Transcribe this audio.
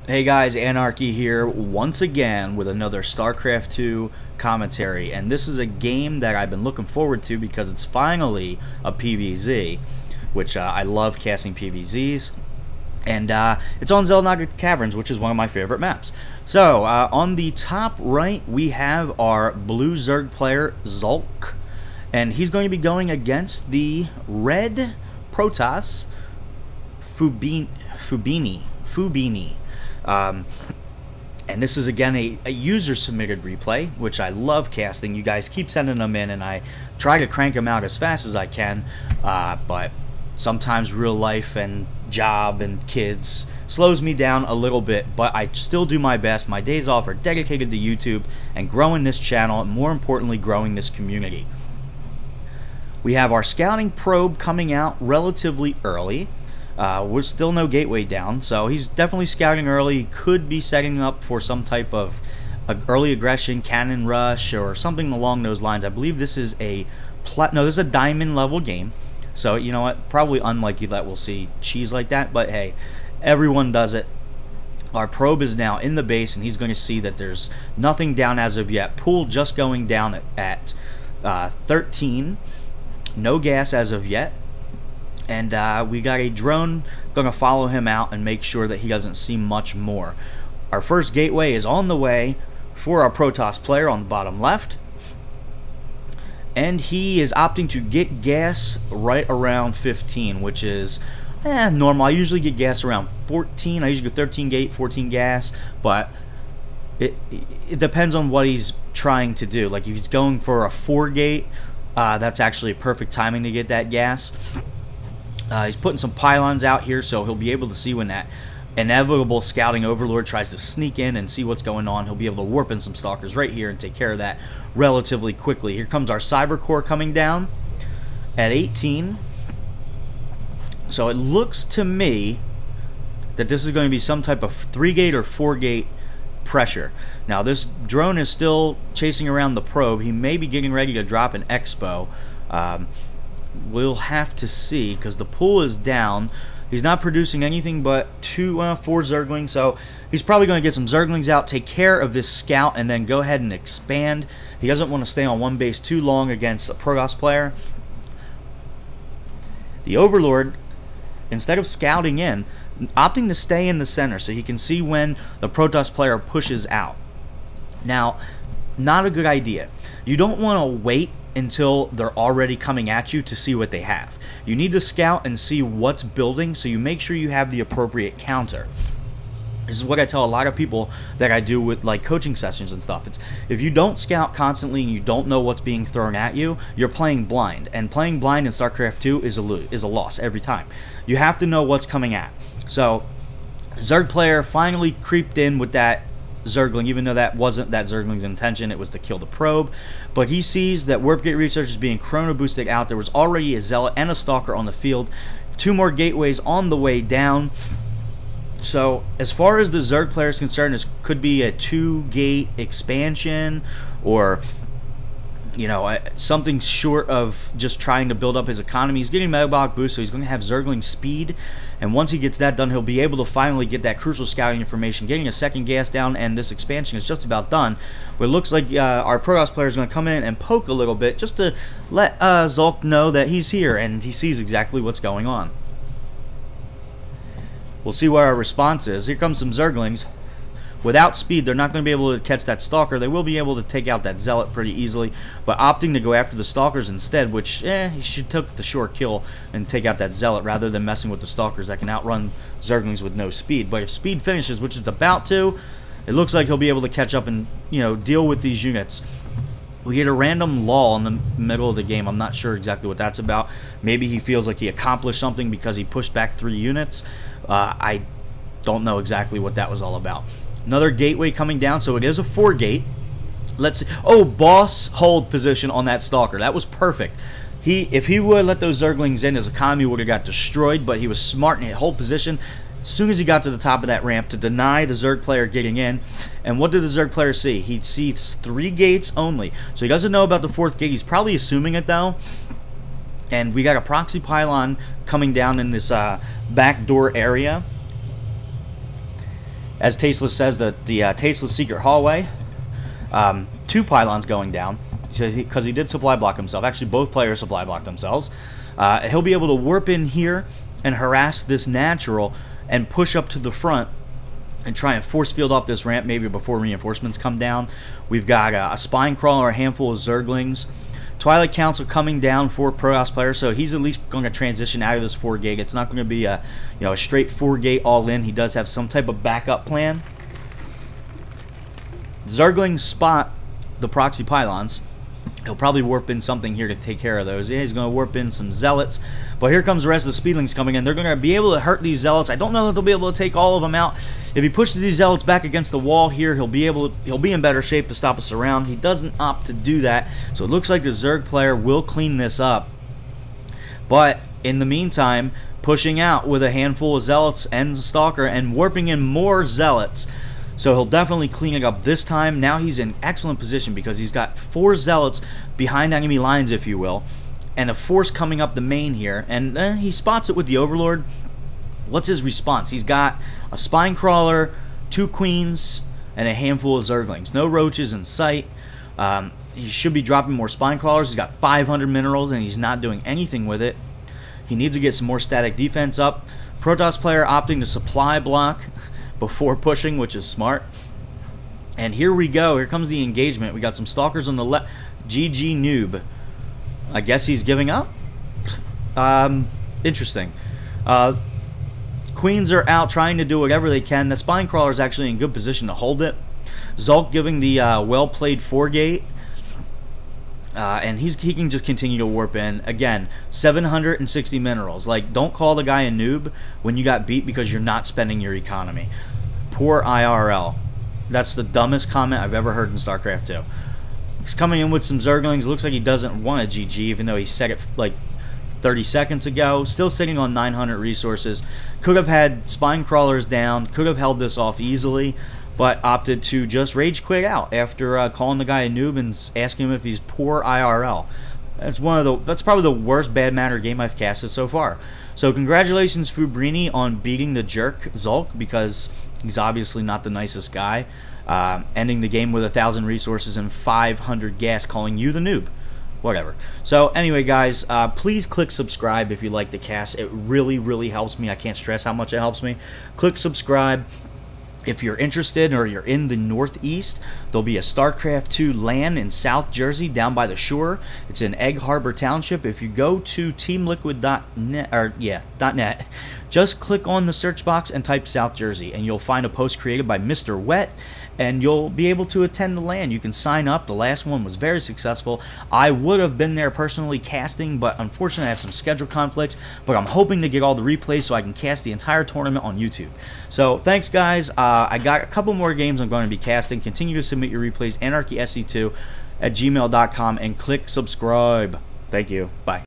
Hey guys, Anarchy here once again with another StarCraft 2 commentary, and this is a game that I've been looking forward to because it's finally a PvZ, which I love casting PvZs, and it's on Xel'Naga Caverns, which is one of my favorite maps. So on the top right we have our blue Zerg player Zulk, and he's going to be going against the red Protoss Fubini. And this is again a user submitted replay, which I love casting. You guys keep sending them in, and I try to crank them out as fast as I can, but sometimes real life and job and kids slows me down a little bit, but I still do my best. My days off are dedicated to YouTube and growing this channel, and more importantly growing this community. We have our scouting probe coming out relatively early. We're still no gateway down, so he's definitely scouting early. He could be setting up for some type of early aggression, cannon rush, or something along those lines. I believe this is a this is a diamond level game, so you know what? Probably unlikely that we'll see cheese like that, but hey, everyone does it. Our probe is now in the base, and he's going to see that there's nothing down as of yet. Pool just going down at 13. No gas as of yet. And we got a drone going to follow him out and make sure that he doesn't see much more. Our first gateway is on the way for our Protoss player on the bottom left. And he is opting to get gas right around 15, which is normal. I usually get gas around 14. I usually go 13 gate, 14 gas, but it depends on what he's trying to do. Like if he's going for a 4 gate, that's actually perfect timing to get that gas. He's putting some pylons out here, so he'll be able to see when that inevitable scouting overlord tries to sneak in and see what's going on. He'll be able to warp in some stalkers right here and take care of that relatively quickly. Here comes our cyber core coming down at 18. So it looks to me that this is going to be some type of 3-gate or 4-gate pressure. Now this drone is still chasing around the probe. He may be getting ready to drop an expo. We'll have to see, because the pool is down. He's not producing anything but 4 Zerglings, so he's probably going to get some Zerglings out, take care of this scout, and then go ahead and expand. He doesn't want to stay on one base too long against a Protoss player. The Overlord, instead of scouting in, opting to stay in the center so he can see when the Protoss player pushes out. Now, not a good idea. You don't want to wait until they're already coming at you to see what they have. You need to scout and see what's building, so you make sure you have the appropriate counter. This is what I tell a lot of people that I do with like coaching sessions and stuff. It's if you don't scout constantly and you don't know what's being thrown at you, you're playing blind, and playing blind in StarCraft 2 is a loss every time. You have to know what's coming at. So Zerg player finally creeped in with that Zergling, even though that wasn't that Zergling's intention. It was to kill the probe, but he sees that warp gate research is being chrono boosted out. There was already a zealot and a stalker on the field, 2 more gateways on the way down. So as far as the Zerg player is concerned, this could be a 2-gate expansion, or you know, something short of just trying to build up his economy. He's getting metabolic boost, so he's going to have Zergling speed, and once he gets that done, he'll be able to finally get that crucial scouting information, getting a 2nd gas down, and this expansion is just about done. But it looks like our Protoss player is going to come in and poke a little bit just to let Zulk know that he's here, and he sees exactly what's going on. We'll see what our response is. Here comes some Zerglings. Without speed, they're not going to be able to catch that stalker. They will be able to take out that zealot pretty easily, but opting to go after the stalkers instead, which he should take the short kill and take out that zealot rather than messing with the stalkers that can outrun Zerglings with no speed. But if speed finishes, which it's about to, it looks like he'll be able to catch up and deal with these units. We get a random lull in the middle of the game. I'm not sure exactly what that's about. Maybe he feels like he accomplished something because he pushed back 3 units. I don't know exactly what that was all about. Another gateway coming down, so it is a 4-gate. Let's see. Oh, boss hold position on that stalker. That was perfect. If he would let those Zerglings in, his economy would have got destroyed, but he was smart and hit hold position as soon as he got to the top of that ramp to deny the Zerg player getting in. And what did the Zerg player see? He sees 3 gates only. So he doesn't know about the 4th gate. He's probably assuming it, though. And we got a proxy pylon coming down in this back door area. as Tasteless says, the Tasteless secret hallway. 2 pylons going down because he did supply block himself. Actually, both players supply blocked themselves. He'll be able to warp in here and harass this natural and push up to the front and try and force field off this ramp maybe before reinforcements come down. We've got a spine crawler, a handful of zerglings. Twilight Council coming down for Protoss player, so he's at least going to transition out of this 4 gate. It's not going to be a a straight 4 gate all in. He does have some type of backup plan. Zerglings spot the proxy pylons. He'll probably warp in something here to take care of those. Yeah, he's going to warp in some zealots. But here comes the rest of the speedlings coming in. They're going to be able to hurt these zealots. I don't know that they'll be able to take all of them out. If he pushes these zealots back against the wall here, he'll be in better shape to stop us around. He doesn't opt to do that. So it looks like the Zerg player will clean this up. But in the meantime, pushing out with a handful of zealots and Stalker and warping in more zealots. So he'll definitely clean it up this time. Now he's in excellent position because he's got 4 zealots behind enemy lines, if you will, and a force coming up the main here. And he spots it with the Overlord. What's his response? He's got a spine crawler, 2 queens, and a handful of zerglings. No roaches in sight. He should be dropping more spine crawlers. He's got 500 minerals, and he's not doing anything with it. He needs to get some more static defense up. Protoss player opting to supply block before pushing, which is smart. And here we go. Here comes the engagement. We got some stalkers on the left. GG noob. I guess he's giving up. Interesting. Queens are out trying to do whatever they can. The spine crawler is actually in good position to hold it. Zulk giving the well-played 4 gate. And he can just continue to warp in. Again, 760 minerals. Like, don't call the guy a noob when you got beat because you're not spending your economy. Poor IRL. That's the dumbest comment I've ever heard in StarCraft 2. He's coming in with some zerglings. Looks like he doesn't want a GG, even though he said it like 30 seconds ago. Still sitting on 900 resources. Could have had spine crawlers down. Could have held this off easily, but opted to just rage quit out after calling the guy a noob and asking him if he's poor IRL. That's probably the worst bad matter game I've casted so far. So congratulations, Fubini, on beating the jerk Zulk, because he's obviously not the nicest guy. Ending the game with 1,000 resources and 500 gas, calling you the noob. Whatever. So anyway, guys, please click subscribe if you like the cast. It really, really helps me. I can't stress how much it helps me. Click subscribe. If you're interested or you're in the Northeast, there'll be a StarCraft 2 LAN in South Jersey down by the shore. It's in Egg Harbor Township. If you go to teamliquid.net, just click on the search box and type South Jersey, and you'll find a post created by Mr. Wet, and you'll be able to attend the LAN. You can sign up. The last one was very successful. I would have been there personally casting, but unfortunately I have some schedule conflicts, but I'm hoping to get all the replays so I can cast the entire tournament on YouTube. So thanks, guys. I got a couple more games I'm going to be casting. Continue to submit your replays, anarchysc2@gmail.com, and click subscribe. Thank you. Bye.